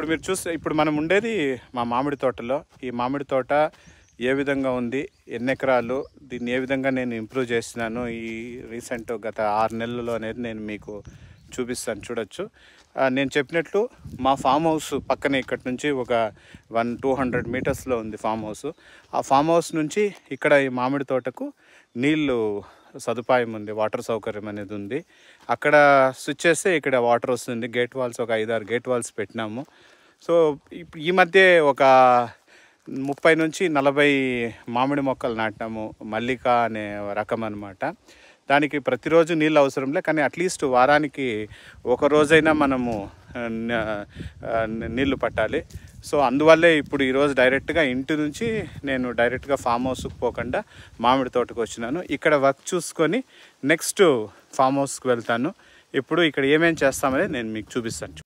మీరు చూస్తే ఇప్పుడు మనం ఉండేది మా మామిడి తోటలో. ఈ మామిడి తోట ఏ విధంగా ఉంది, ఎన్ని ఎకరాలు, దీన్ని ఏ విధంగా నేను ఇంప్రూవ్ చేస్తున్నాను ఈ రీసెంట్ గత 6 నెలల్లో అనేది నేను మీకు చూపిస్తాను, చూడొచ్చు. నేను చెప్పినట్లు మా ఫామ్ హౌస్ పక్కనే ఇక్కడ నుంచి ఒక 200 మీటర్స్లో ఉంది ఫామ్ హౌస్. ఆ ఫామ్ హౌస్ నుంచి ఇక్కడ ఈ మామిడి తోటకు నీళ్ళు సదుపాయం ఉంది, వాటర్ సౌకర్యం అనేది ఉంది. అక్కడ స్విచ్ చేస్తే ఇక్కడ వాటర్ వస్తుంది. గేట్ వాల్స్ ఒక 5-6 గేట్ వాల్స్ పెట్టినాము. సో ఇప్పుడు ఈ మధ్య ఒక 30 నుంచి 40 మామిడి మొక్కలు నాటినాము. మల్లిక అనే రకం అనమాట. దానికి ప్రతిరోజు నీళ్ళు అవసరంలే, కానీ అట్లీస్ట్ వారానికి ఒక రోజైనా మనము నీళ్లు పట్టాలి. సో అందువల్లే ఇప్పుడు ఈరోజు డైరెక్ట్గా ఇంటి నుంచి నేను డైరెక్ట్గా ఫామ్ హౌస్కి పోకుండా మామిడి తోటకు వచ్చినాను. ఇక్కడ వర్క్ చూసుకొని నెక్స్ట్ ఫామ్ హౌస్కి వెళ్తాను. ఇప్పుడు ఇక్కడ ఏమేమి చేస్తామనేది నేను మీకు చూపిస్తాను.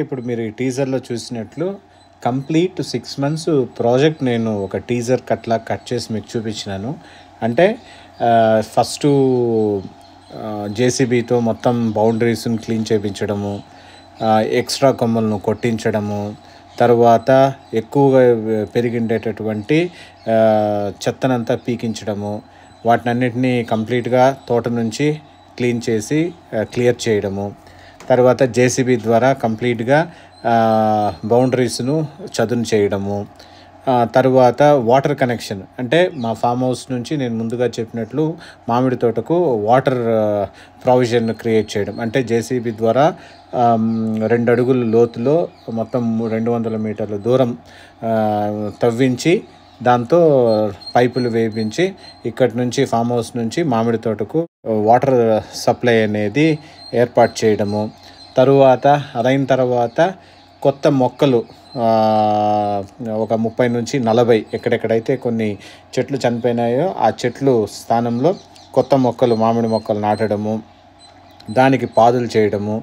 ఇప్పుడు మీరు ఈ టీజర్లో చూసినట్లు కంప్లీట్ 6 months ప్రాజెక్ట్ నేను ఒక టీజర్ కట్లా కట్ చేసి మీకు చూపించినాను. అంటే ఫస్ట్ జేసీబీతో మొత్తం బౌండరీస్ని క్లీన్ చేయించడము, ఎక్స్ట్రా కొమ్మలను కొట్టించడము, తర్వాత ఎక్కువగా పెరిగిండేటటువంటి చెత్తనంతా పీకించడము, వాటినన్నిటినీ కంప్లీట్గా తోట నుంచి క్లీన్ చేసి క్లియర్ చేయడము, తర్వాత జేసీబీ ద్వారా కంప్లీట్గా బౌండరీస్ను చదును చేయడము, తరువాత వాటర్ కనెక్షన్. అంటే మా ఫామ్ హౌస్ నుంచి నేను ముందుగా చెప్పినట్లు మామిడి తోటకు వాటర్ ప్రొవిజన్ క్రియేట్ చేయడం. అంటే జేసీబీ ద్వారా 2 అడుగుల లోతులో మొత్తం 200 మీటర్ల దూరం తవ్వించి దాంతో పైపులు వేయించి ఇక్కడి నుంచి ఫామ్ హౌస్ నుంచి మామిడి తోటకు వాటర్ సప్లై అనేది ఏర్పాటు చేయడము. అదైన తర్వాత కొత్త మొక్కలు ఒక 30 నుంచి 40 ఎక్కడెక్కడైతే కొన్ని చెట్లు చనిపోయినాయో ఆ చెట్లు స్థానంలో కొత్త మొక్కలు, మామిడి మొక్కలు నాటడము, దానికి పాదులు చేయడము.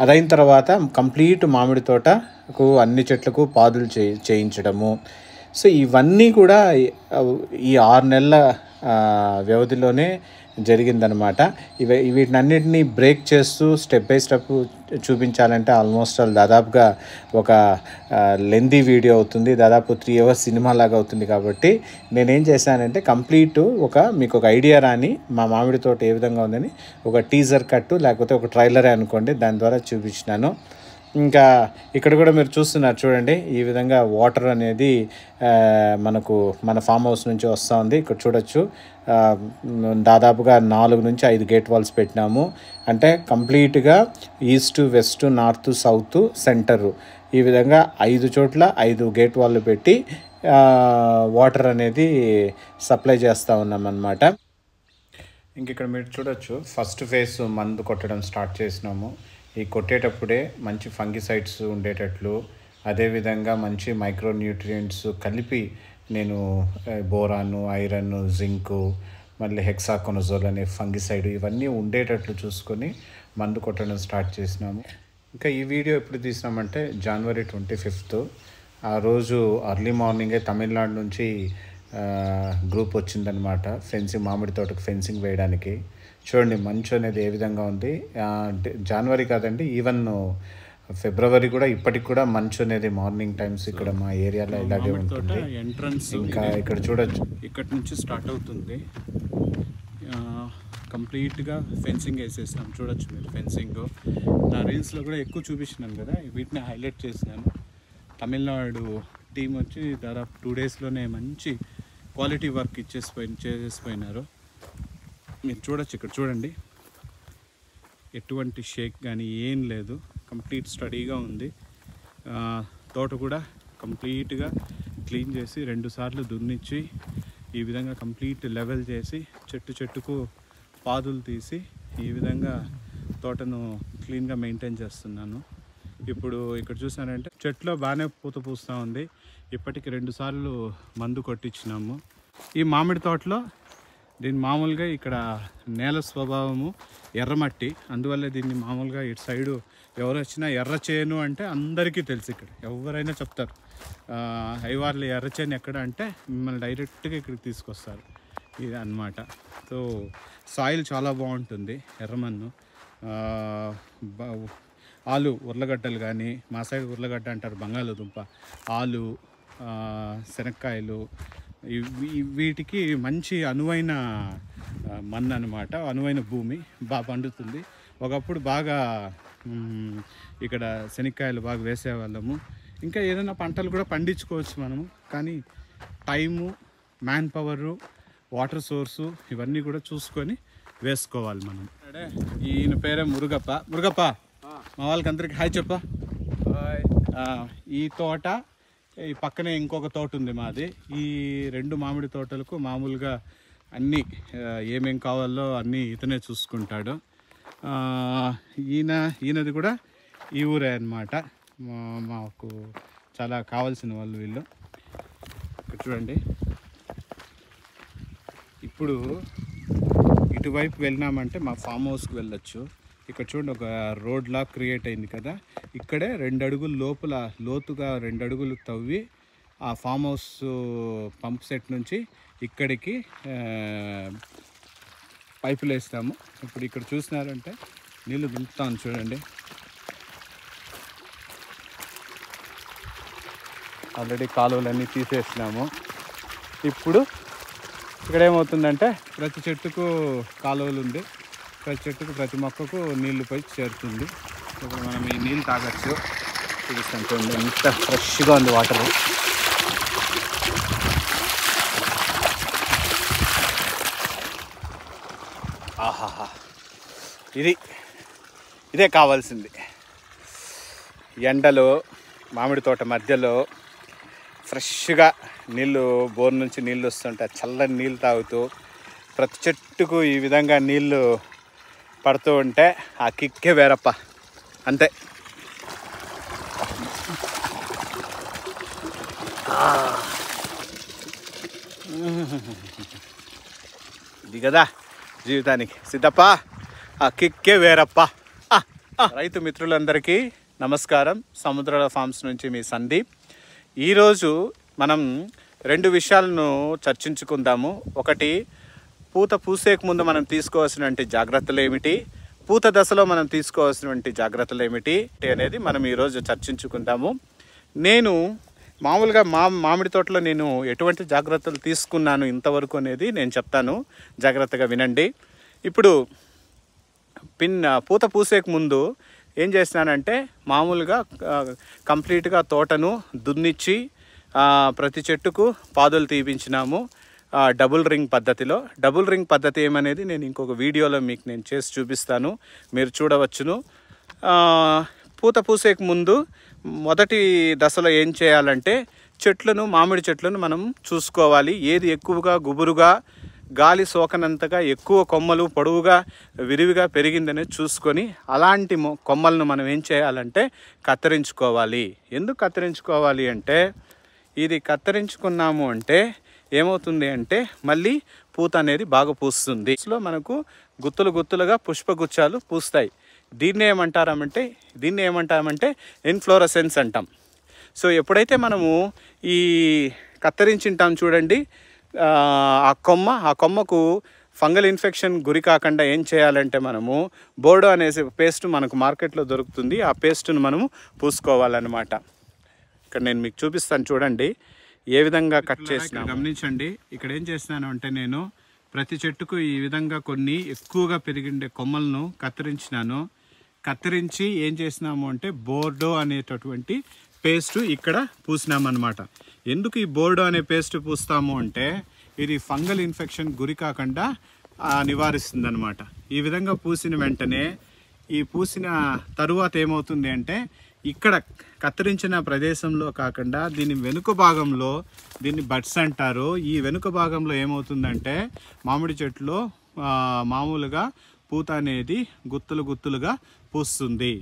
అదైన తర్వాత కంప్లీట్ మామిడి తోటకు అన్ని చెట్లకు పాదులు చేయించడము. సో ఇవన్నీ కూడా ఈ 6 నెలల వ్యవధిలోనే జరిగిందనమాట. వీటినన్నిటినీ బ్రేక్ చేస్తూ స్టెప్ బై స్టెప్ చూపించాలంటే ఆల్మోస్ట్ దాదాపుగా ఒక లెందీ వీడియో అవుతుంది, దాదాపు 3 hours సినిమా లాగా అవుతుంది. కాబట్టి నేనేం చేశానంటే కంప్లీట్ మీకు ఒక ఐడియా రాని మా మామిడి తోట ఏ విధంగా ఉందని ఒక టీజర్ కట్టు లేకపోతే ఒక ట్రైలరే అనుకోండి, దాని ద్వారా చూపించినాను. ఇంకా ఇక్కడ కూడా మీరు చూస్తున్నారు చూడండి, ఈ విధంగా వాటర్ అనేది మనకు మన ఫామ్ హౌస్ నుంచి వస్తూ ఉంది. ఇక్కడ చూడొచ్చు దాదాపుగా 4 నుంచి 5 గేట్ వాల్స్ పెట్టినాము. అంటే కంప్లీట్గా east, west, north, south, centre ఈ విధంగా 5 చోట్ల 5 గేట్ వాల్లు పెట్టి వాటర్ అనేది సప్లై చేస్తూ ఉన్నాం అన్నమాట. ఇంక ఇక్కడ మీరు చూడొచ్చు ఫస్ట్ ఫేజ్ మందు కొట్టడం స్టార్ట్ చేసినాము. ఈ కొట్టేటప్పుడే మంచి ఫంగిసైడ్స్ ఉండేటట్లు, అదేవిధంగా మంచి మైక్రో న్యూట్రియంట్స్ కలిపి నేను బోరాను, ఐరన్, జింకు, మళ్ళీ హెక్సాకొనజోల్ అనే ఫంగిసైడ్ ఇవన్నీ ఉండేటట్లు చూసుకొని మందు కొట్టడం స్టార్ట్ చేసినాము. ఇంకా ఈ వీడియో ఎప్పుడు తీసినామంటే January 25th. ఆ రోజు అర్లీ మార్నింగే తమిళనాడు నుంచి గ్రూప్ వచ్చిందనమాట ఫెన్సింగ్, మామిడి తోటకు ఫెన్సింగ్ వేయడానికి. చూడండి మంచు అనేది ఏ విధంగా ఉంది. జనవరి కాదండి, ఈవెన్ ఫిబ్రవరి కూడా ఇప్పటికి కూడా మంచు అనేది మార్నింగ్ టైమ్స్ ఇక్కడ మా ఏరియాలో ఇలాగే ఉంటుంది. ఎంట్రన్స్ ఇంకా ఇక్కడ చూడొచ్చు, ఇక్కడ నుంచి స్టార్ట్ అవుతుంది. కంప్లీట్గా ఫెన్సింగ్ వేసేసినాం, చూడొచ్చు మీరు ఫెన్సింగ్. నా రీల్స్లో కూడా ఎక్కువ చూపించినాను కదా, వీటిని హైలైట్ చేసినాను. తమిళనాడు టీం వచ్చి దాదాపు 2 డేస్లోనే మంచి క్వాలిటీ వర్క్ చేసేసిపోయినారు. మీరు చూడొచ్చు, ఇక్కడ చూడండి, ఎటువంటి షేక్ కానీ ఏం లేదు, కంప్లీట్ స్టడీగా ఉంది. తోట కూడా కంప్లీట్గా క్లీన్ చేసి 2 సార్లు దున్నిచ్చి ఈ విధంగా కంప్లీట్ లెవెల్ చేసి చెట్టుకు పాదులు తీసి ఈ విధంగా తోటను క్లీన్గా మెయింటైన్ చేస్తున్నాను. ఇప్పుడు ఇక్కడ చూసారంటే చెట్లో బాగానే పూత పూస్తూ ఉంది. ఇప్పటికి 2 సార్లు మందు కొట్టించినాము. ఈ మామిడి తోటలో దీని మామూలుగా ఇక్కడ నేల స్వభావము ఎర్రమట్టి, అందువల్ల దీన్ని మామూలుగా ఇటు సైడు ఎవరు వచ్చినా ఎర్ర చేను అంటే అందరికీ తెలుసు. ఇక్కడ ఎవరైనా చెప్తారు ఐవార్లు ఎర్ర చేను ఎక్కడ అంటే మిమ్మల్ని డైరెక్ట్గా ఇక్కడికి తీసుకొస్తారు. ఇది అన్నమాట. సో సాయిల్ చాలా బాగుంటుంది, ఎర్రమన్ను. ఆలు ఉర్లగడ్డలు కానీ, మా సైడ్ ఉర్లగడ్డ అంటారు, బంగాళదుంప, ఆలు, శనక్కాయలు, వీటికి మంచి అనువైన మన్ను అనమాట, అనువైన భూమి, బాగా పండుతుంది. ఒకప్పుడు బాగా ఇక్కడ శనక్కాయలు బాగా వేసేవాళ్ళము. ఇంకా ఏదైనా పంటలు కూడా పండించుకోవచ్చు మనము, కానీ time, man power, water source ఇవన్నీ కూడా చూసుకొని వేసుకోవాలి మనం. ఈయన పేరే మురుగప్ప. మురుగప్ప, మా వాళ్ళకి అందరికి హాయ్ చెప్ప. ఈ తోట, ఈ పక్కనే ఇంకొక తోట ఉంది మాది. ఈ 2 మామిడి తోటలకు మామూలుగా అన్నీ ఏమేం కావాలో అన్నీ ఇతనే చూసుకుంటాడు. ఈయనది కూడా ఈ ఊరే అన్నమాట. మాకు చాలా కావాల్సిన వాళ్ళు వీళ్ళు. ఇక్కడ చూడండి, ఇప్పుడు ఇటువైపు వెళ్ళినామంటే మా ఫామ్ హౌస్కి వెళ్ళొచ్చు. ఇక్కడ చూడండి, ఒక రోడ్ లా క్రియేట్ అయింది కదా, ఇక్కడే 2 అడుగులు లోపల లోతుగా 2 అడుగులు తవ్వి ఆ ఫామ్ హౌస్ పంప్ సెట్ నుంచి ఇక్కడికి పైపులు వేస్తాము. ఇప్పుడు ఇక్కడ చూసినారంటే నీళ్ళు దుంపుతాను చూడండి. ఆల్రెడీ కాలువలన్నీ తీసేసినాము. ఇప్పుడు ఇక్కడ ఏమవుతుందంటే ప్రతి చెట్టుకు కాలువలు ఉంది, ప్రతి చెట్టుకు ప్రతి మొక్కకు నీళ్లు పై చేరుతుంది. ఇప్పుడు మనం ఈ నీళ్ళు తాగొచ్చు. చూపిస్తాను చూడండి, ఎంత ఫ్రెష్గా ఉంది వాటర్. ఆహాహా, ఇదే కావాల్సింది. ఎండలో మామిడి తోట మధ్యలో ఫ్రెష్గా నీళ్ళు, బోర్ నుంచి నీళ్ళు వస్తుంటే చల్లని నీళ్ళు తాగుతూ ప్రతి చెట్టుకు ఈ విధంగా నీళ్ళు పడుతూ ఉంటే ఆ కిక్కే వేరప్ప, అంతే. ఇది కదా జీవితానికి సిద్ధప్ప, ఆ కిక్కే వేరప్ప. రైతు మిత్రులందరికీ నమస్కారం. సముద్రాల ఫార్మ్స్ నుంచి మీ సందీప్. ఈరోజు మనం 2 విషయాలను చర్చించుకుందాము. ఒకటి, పూత పూసేకు ముందు మనం తీసుకోవాల్సినటువంటి జాగ్రత్తలు ఏమిటి, పూత దశలో మనం తీసుకోవాల్సినటువంటి జాగ్రత్తలు ఏమిటి అనేది మనం ఈరోజు చర్చించుకుందాము. నేను మామూలుగా మామిడి తోటలో నేను ఎటువంటి జాగ్రత్తలు తీసుకున్నాను ఇంతవరకు అనేది నేను చెప్తాను, జాగ్రత్తగా వినండి. ఇప్పుడు పూత పూసేకు ముందు ఏం చేసినానంటే మామూలుగా కంప్లీట్గా తోటను దున్నిచ్చి ప్రతి చెట్టుకు పాదులు తీపించినాము డబుల్ రింగ్ పద్ధతిలో. డబుల్ రింగ్ పద్ధతి ఏమనేది నేను ఇంకొక వీడియోలో మీకు నేను చేసి చూపిస్తాను, మీరు చూడవచ్చును. పూత పూసేకు ముందు మొదటి దశలో ఏం చేయాలంటే మామిడి చెట్లను మనం చూసుకోవాలి. ఏది ఎక్కువగా గుబురుగా గాలి సోకనంతగా ఎక్కువ కొమ్మలు పొడవుగా విరివిగా పెరిగిందనేది చూసుకొని అలాంటి కొమ్మలను మనం ఏం చేయాలంటే కత్తిరించుకోవాలి. ఎందుకు కత్తిరించుకోవాలి అంటే, ఇది కత్తిరించుకున్నాము అంటే ఏమవుతుంది అంటే మళ్ళీ పూత అనేది బాగా పూస్తుంది. సో మనకు గుత్తులుగా పుష్పగుచ్చాలు పూస్తాయి. దీన్ని ఏమంటామంటే ఇన్ఫ్లోరసెన్స్ అంటాం. సో ఎప్పుడైతే మనము ఈ కత్తిరించుంటాం చూడండి, ఆ కొమ్మకు ఫంగల్ ఇన్ఫెక్షన్ గురి కాకుండా ఏం చేయాలంటే మనము బోర్డో అనేసి పేస్ట్ మనకు మార్కెట్లో దొరుకుతుంది, ఆ పేస్ట్ను మనము పూసుకోవాలన్నమాట. ఇక్కడ నేను మీకు చూపిస్తాను చూడండి ఏ విధంగా కట్ చేసినా. గమనించండి, ఇక్కడ ఏం చేస్తున్నాను అంటే నేను ప్రతి చెట్టుకు ఈ విధంగా కొన్ని ఎక్కువగా పెరిగిండే కొమ్మలను కత్తిరించి ఏం చేసినాము అంటే బోర్డో అనేటటువంటి పేస్ట్ ఇక్కడ పూసినామన్నమాట. ఎందుకు ఈ బోర్డో అనే పేస్ట్ పూస్తాము అంటే ఇది ఫంగల్ ఇన్ఫెక్షన్ గురి కాకుండా నివారిస్తుంది అన్నమాట. ఈ విధంగా పూసిన వెంటనే ఈ పూసిన తరువాత ఏమవుతుంది అంటే ఇక్కడ కత్తిరించిన ప్రదేశంలో కాకుండా దీని వెనుక భాగంలో, దీన్ని బడ్స్ అంటారు, ఈ వెనుక భాగంలో ఏమవుతుందంటే మామిడి చెట్టులో మామూలుగా పూత అనేది గుత్తులు గుత్తులుగా పూస్తుంది.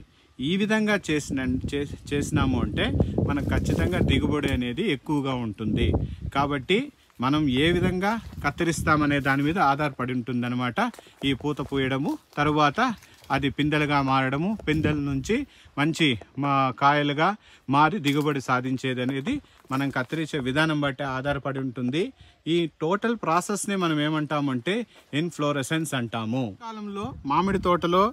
ఈ విధంగా చేసినాము అంటే మనకు ఖచ్చితంగా దిగుబడి అనేది ఎక్కువగా ఉంటుంది. కాబట్టి మనం ఏ విధంగా కత్తిరిస్తామనే దాని మీద ఆధారపడి ఉంటుంది అన్నమాట ఈ పూత పూయడము. తరువాత అది పిందెలుగా మారడము, పిందెల నుంచి మంచి కాయలుగా మారి దిగుబడి సాధించేది అనేది మనం కత్తిరించే విధానం బట్టి ఆధారపడి ఉంటుంది. ఈ టోటల్ ప్రాసెస్ని మనం ఏమంటామంటే ఇన్ఫ్లోరెసెన్స్ అంటాము. కాలంలో మామిడి తోటలో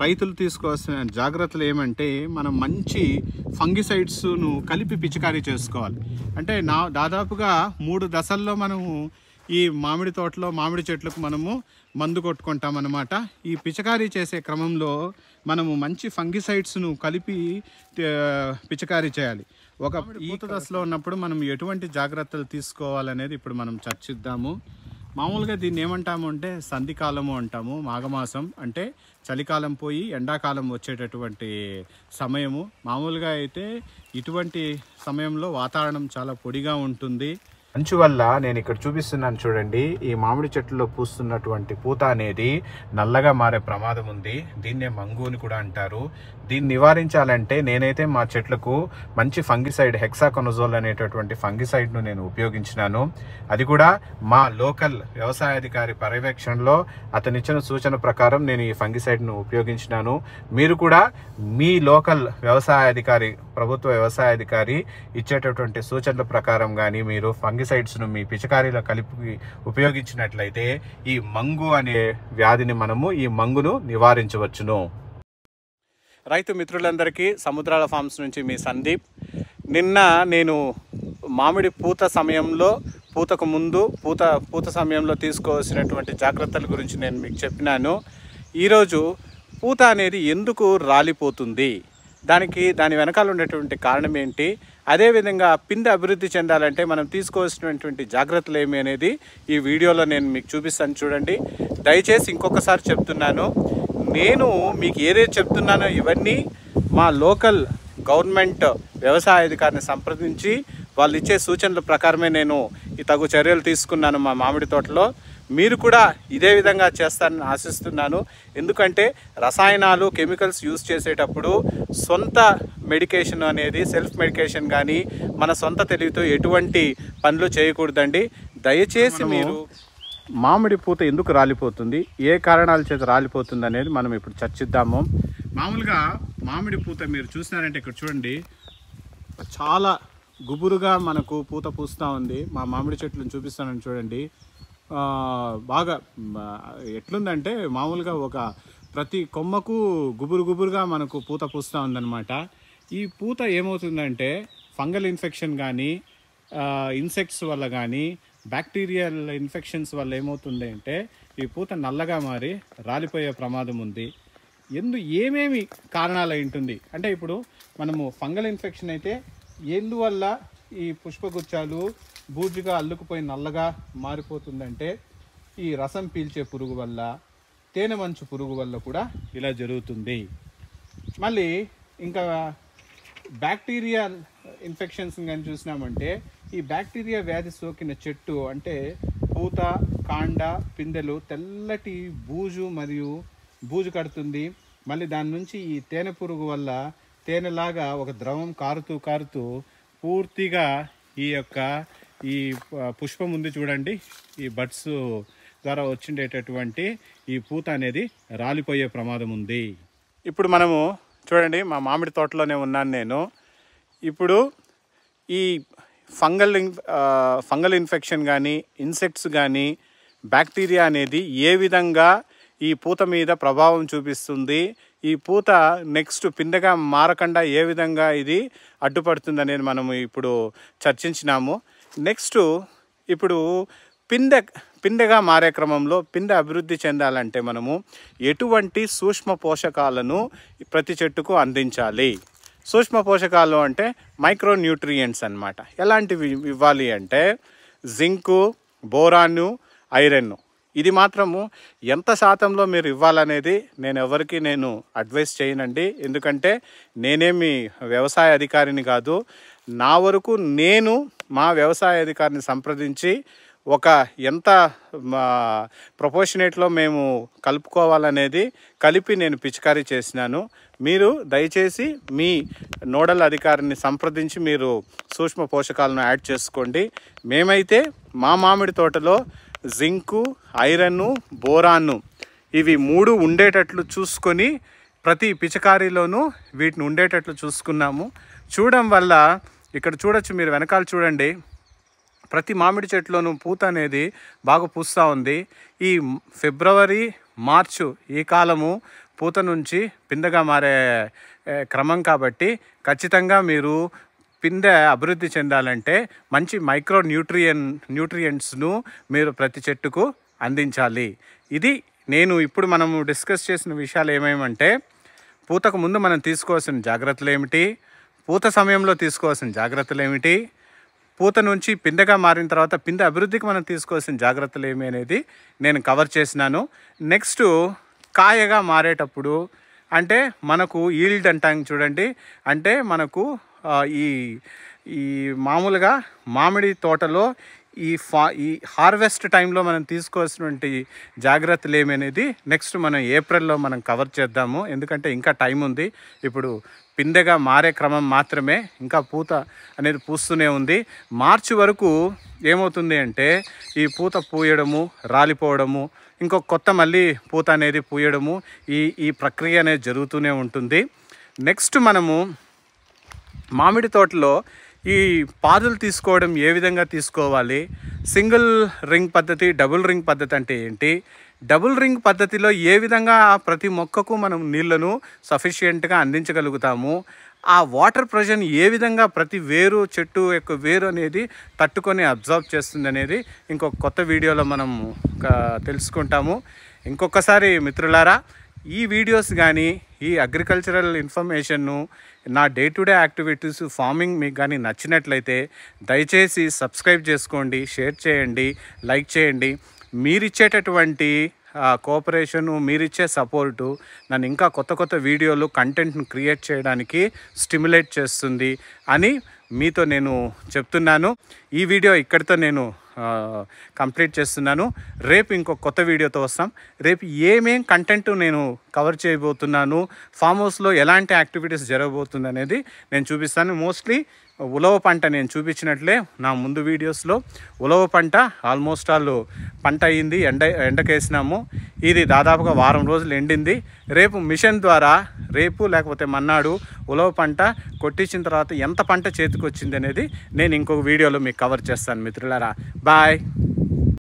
రైతులు తీసుకోవాల్సిన జాగ్రత్తలు ఏమంటే మనం మంచి ఫంగిసైడ్స్ను కలిపి పిచికారీ చేసుకోవాలి. అంటే దాదాపుగా 3 దశల్లో మనము ఈ మామిడి తోటలో మామిడి చెట్లకు మనము మందు కొట్టుకుంటాం అన్నమాట. ఈ పిచికారీ చేసే క్రమంలో మనము మంచి ఫంగిసైడ్స్ను కలిపి పిచికారీ చేయాలి. ఒక ఈత దశలో ఉన్నప్పుడు మనం ఎటువంటి జాగ్రత్తలు తీసుకోవాలనేది ఇప్పుడు మనం చర్చిద్దాము. మామూలుగా దీన్ని ఏమంటాము అంటే సంధికాలము అంటాము. మాఘమాసం అంటే చలికాలం పోయి ఎండాకాలం వచ్చేటటువంటి సమయము. మామూలుగా అయితే ఇటువంటి సమయంలో వాతావరణం చాలా పొడిగా ఉంటుంది. మంచు వల్ల నేను ఇక్కడ చూపిస్తున్నాను చూడండి, ఈ మామిడి చెట్టులో పూస్తున్నటువంటి పూత అనేది నల్లగా మారే ప్రమాదం ఉంది. దీన్నే మంగు అని కూడా అంటారు. దీన్ని నివారించాలంటే నేనైతే మా చెట్లకు మంచి ఫంగిసైడ్ హెక్సాకొనజోల్ అనేటటువంటి ఫంగిసైడ్ను నేను ఉపయోగించినాను. అది కూడా మా లోకల్ వ్యవసాయాధికారి పర్యవేక్షణలో అతనిచ్చిన సూచన ప్రకారం నేను ఈ ఫంగిసైడ్ను ఉపయోగించినాను. మీరు కూడా మీ లోకల్ వ్యవసాయాధికారి, ప్రభుత్వ వ్యవసాయాధికారి ఇచ్చేటటువంటి సూచనల ప్రకారం కానీ మీరు ఫంగిసైడ్స్ను మీ పిచికారీలో కలిపి ఉపయోగించినట్లయితే ఈ మంగు అనే వ్యాధిని మనము ఈ మంగును నివారించవచ్చును. రైతు మిత్రులందరికీ సముద్రాల ఫార్మ్స్ నుంచి మీ సందీప్. నిన్న నేను మామిడి పూత సమయంలో, పూతకు ముందు, పూత సమయంలో తీసుకోవాల్సినటువంటి జాగ్రత్తల గురించి నేను మీకు చెప్పినాను. ఈరోజు పూత అనేది ఎందుకు రాలిపోతుంది, దాని వెనకాల ఉండేటువంటి కారణం ఏంటి, అదేవిధంగా పిందె అభివృద్ధి చెందాలంటే మనం తీసుకోవాల్సినటువంటి జాగ్రత్తలు ఏమి అనేది ఈ వీడియోలో నేను మీకు చూపిస్తాను చూడండి. దయచేసి ఇంకొకసారి చెప్తున్నాను, నేను మీకు ఏదైతే చెప్తున్నానో ఇవన్నీ మా లోకల్ గవర్నమెంట్ వ్యవసాయ అధికారిని సంప్రదించి వాళ్ళు ఇచ్చే సూచనల ప్రకారమే నేను ఈ తగు చర్యలు తీసుకున్నాను మా మామిడి తోటలో. మీరు కూడా ఇదే విధంగా చేస్తారని ఆశిస్తున్నాను. ఎందుకంటే రసాయనాలు, కెమికల్స్ యూజ్ చేసేటప్పుడు సొంత మెడికేషన్ అనేది, సెల్ఫ్ మెడికేషన్ కానీ మన సొంత తెలివితో ఎటువంటి పనులు చేయకూడదండి. దయచేసి మీరు మామిడి పూత ఎందుకు రాలిపోతుంది, ఏ కారణాల చేత రాలిపోతుంది అనేది మనం ఇప్పుడు చర్చిద్దాము. మామూలుగా మామిడి పూత మీరు చూసినారంటే ఇక్కడ చూడండి, చాలా గుబురుగా మనకు పూత పూస్తూ ఉంది. మా మామిడి చెట్లను చూపిస్తానని చూడండి. బాగా ఎట్లుందంటే మామూలుగా ఒక ప్రతి కొమ్మకు గుబురుగా మనకు పూత పూస్తూ ఉందన్నమాట. ఈ పూత ఏమవుతుందంటే ఫంగల్ ఇన్ఫెక్షన్ కానీ, ఇన్సెక్ట్స్ వల్ల కానీ, బ్యాక్టీరియల్ ఇన్ఫెక్షన్స్ వల్ల ఏమవుతుంది అంటే ఈ పూత నల్లగా మారి రాలిపోయే ప్రమాదం ఉంది. ఏమేమి కారణాలు ఉంటుంది అంటే ఇప్పుడు మనము ఫంగల్ ఇన్ఫెక్షన్ అయితే ఎందువల్ల ఈ పుష్పగుచ్చాలు బూజుగా అల్లుకుపోయి నల్లగా మారిపోతుందంటే ఈ రసం పీల్చే పురుగు వల్ల, తేనె మంచు పురుగు వల్ల కూడా ఇలా జరుగుతుంది. మళ్ళీ ఇంకా బ్యాక్టీరియల్ ఇన్ఫెక్షన్స్ కానీ చూసినామంటే ఈ బ్యాక్టీరియా వ్యాధి సోకిన చెట్టు అంటే పూత, కాండ, పిందెలు తెల్లటి బూజు కడుతుంది. మళ్ళీ దాని నుంచి ఈ తేనె పురుగు వల్ల తేనెలాగా ఒక ద్రవం కారుతూ పూర్తిగా ఈ పుష్పం ఉంది చూడండి, ఈ బడ్స్ ద్వారా వచ్చిండేటటువంటి ఈ పూత అనేది రాలిపోయే ప్రమాదం ఉంది. ఇప్పుడు మనము చూడండి, మా మామిడి తోటలోనే ఉన్నాను నేను. ఇప్పుడు ఈ ఫంగల్ ఇన్ఫెక్షన్ కానీ, ఇన్సెక్ట్స్ కానీ, బ్యాక్టీరియా అనేది ఏ విధంగా ఈ పూత మీద ప్రభావం చూపిస్తుంది, ఈ పూత నెక్స్ట్ పిందెగా మారకుండా ఏ విధంగా ఇది అడ్డుపడుతుంది అనేది మనము ఇప్పుడు చర్చించినాము. నెక్స్ట్ ఇప్పుడు పిందెగా మారే క్రమంలో పిందె అభివృద్ధి చెందాలంటే మనము ఎటువంటి సూక్ష్మ పోషకాలను ప్రతి చెట్టుకు అందించాలి. సూక్ష్మ పోషకాలు అంటే మైక్రో న్యూట్రియంట్స్ అన్నమాట. ఎలాంటివి ఇవ్వాలి అంటే జింకు, బోరాను, ఐరన్. ఇది మాత్రము ఎంత శాతంలో మీరు ఇవ్వాలనేది నేను అడ్వైస్ చేయనండి. ఎందుకంటే నేనేమి వ్యవసాయ అధికారిని కాదు. నా వరకు నేను మా వ్యవసాయ అధికారిని సంప్రదించి ఒక ఎంత ప్రపోర్షనేట్లో మేము కలుపుకోవాలనేది కలిపి నేను పిచికారీ చేసినాను. మీరు దయచేసి మీ నోడల్ అధికారిని సంప్రదించి మీరు సూక్ష్మ పోషకాలను యాడ్ చేసుకోండి. మేమైతే మా మామిడి తోటలో జింకు, ఐరన్, బోరాను ఇవి 3 ఉండేటట్లు చూసుకొని ప్రతి పిచికారీలోనూ వీటిని ఉండేటట్లు చూసుకున్నాము. చూడడం వల్ల ఇక్కడ చూడొచ్చు, మీరు వెనకాల చూడండి, ప్రతి మామిడి చెట్లోనూ పూత అనేది బాగా పూస్తూ ఉంది. ఈ ఫిబ్రవరి, మార్చు ఈ కాలము పూత నుంచి పిందెగా మారే క్రమం కాబట్టి ఖచ్చితంగా మీరు పిందె అభివృద్ధి చెందాలంటే మంచి మైక్రో న్యూట్రియంట్స్ను మీరు ప్రతి చెట్టుకు అందించాలి. ఇది ఇప్పుడు మనము డిస్కస్ చేసిన విషయాలు ఏమేమంటే పూతకు ముందు మనం తీసుకోవాల్సిన జాగ్రత్తలు ఏమిటి, పూత సమయంలో తీసుకోవాల్సిన జాగ్రత్తలు ఏమిటి, పూత నుంచి పిందెగా మారిన తర్వాత పిందె అభివృద్ధికి మనం తీసుకోవాల్సిన జాగ్రత్తలు ఏమి అనేది నేను కవర్ చేసినాను. నెక్స్ట్ కాయగా మారేటప్పుడు అంటే మనకు ఈల్డ్ అంటాం చూడండి, అంటే మనకు ఈ మామూలుగా మామిడి తోటలో ఈ హార్వెస్ట్ టైంలో మనం తీసుకోవాల్సినటువంటి జాగ్రత్తలు ఏమనేది నెక్స్ట్ మనం ఏప్రిల్లో మనం కవర్ చేద్దాము. ఎందుకంటే ఇంకా టైం ఉంది. ఇప్పుడు పిందెగా మారే క్రమం మాత్రమే, ఇంకా పూత అనేది పూస్తూనే ఉంది. మార్చి వరకు ఏమవుతుంది అంటే ఈ పూత పూయడము, రాలిపోవడము, కొత్త మళ్ళీ పూత అనేది పూయడము, ఈ ప్రక్రియ అనేది జరుగుతూనే ఉంటుంది. నెక్స్ట్ మనము మామిడి తోటలో ఈ పాదులు తీసుకోవడం ఏ విధంగా తీసుకోవాలి, సింగిల్ రింగ్ పద్ధతి, డబుల్ రింగ్ పద్ధతి అంటే ఏంటి, డబుల్ రింగ్ పద్ధతిలో ఏ విధంగా ప్రతి మొక్కకు మనం నీళ్లను సఫిషియెంట్గా అందించగలుగుతాము, ఆ వాటర్ ప్రెషర్ని ఏ విధంగా ప్రతి చెట్టు యొక్క వేరు అనేది తట్టుకొని అబ్జర్వ్ చేస్తుంది అనేది ఇంకొక కొత్త వీడియోలో మనం తెలుసుకుంటాము. ఇంకొకసారి మిత్రులారా, ఈ వీడియోస్ కానీ ఈ అగ్రికల్చరల్ ఇన్ఫర్మేషన్ను, నా day to day activities, farming మీకు కానీ నచ్చినట్లయితే దయచేసి సబ్స్క్రైబ్ చేసుకోండి, షేర్ చేయండి, లైక్ చేయండి. మీరిచ్చేటటువంటి కోఆపరేషను, మీరిచ్చే సపోర్టు నన్ను ఇంకా కొత్త వీడియోలు, కంటెంట్ను క్రియేట్ చేయడానికి స్టిమ్యులేట్ చేస్తుంది అని మీతో నేను చెప్తున్నాను. ఈ వీడియో ఇక్కడితో నేను కంప్లీట్ చేస్తున్నాను. రేపు కొత్త వీడియోతో వస్తాం. రేపు ఏమేం కంటెంట్ నేను కవర్ చేయబోతున్నాను, ఫామ్ హౌస్లో ఎలాంటి యాక్టివిటీస్ జరగబోతుంది అనేది నేను చూపిస్తాను. మోస్ట్లీ ఉలవ పంట నేను చూపించినట్లే నా ముందు వీడియోస్లో ఉలవ పంట ఆల్మోస్ట్ పంట అయ్యింది, ఎండకేసినాము. ఇది దాదాపుగా వారం రోజులు ఎండింది. రేపు మిషన్ ద్వారా లేకపోతే మన్నాడు ఉలవ పంట కొట్టించిన తర్వాత ఎంత పంట చేతికి వచ్చింది అనేది నేను ఇంకొక వీడియోలో మీకు కవర్ చేస్తాను మిత్రులారా. బాయ్.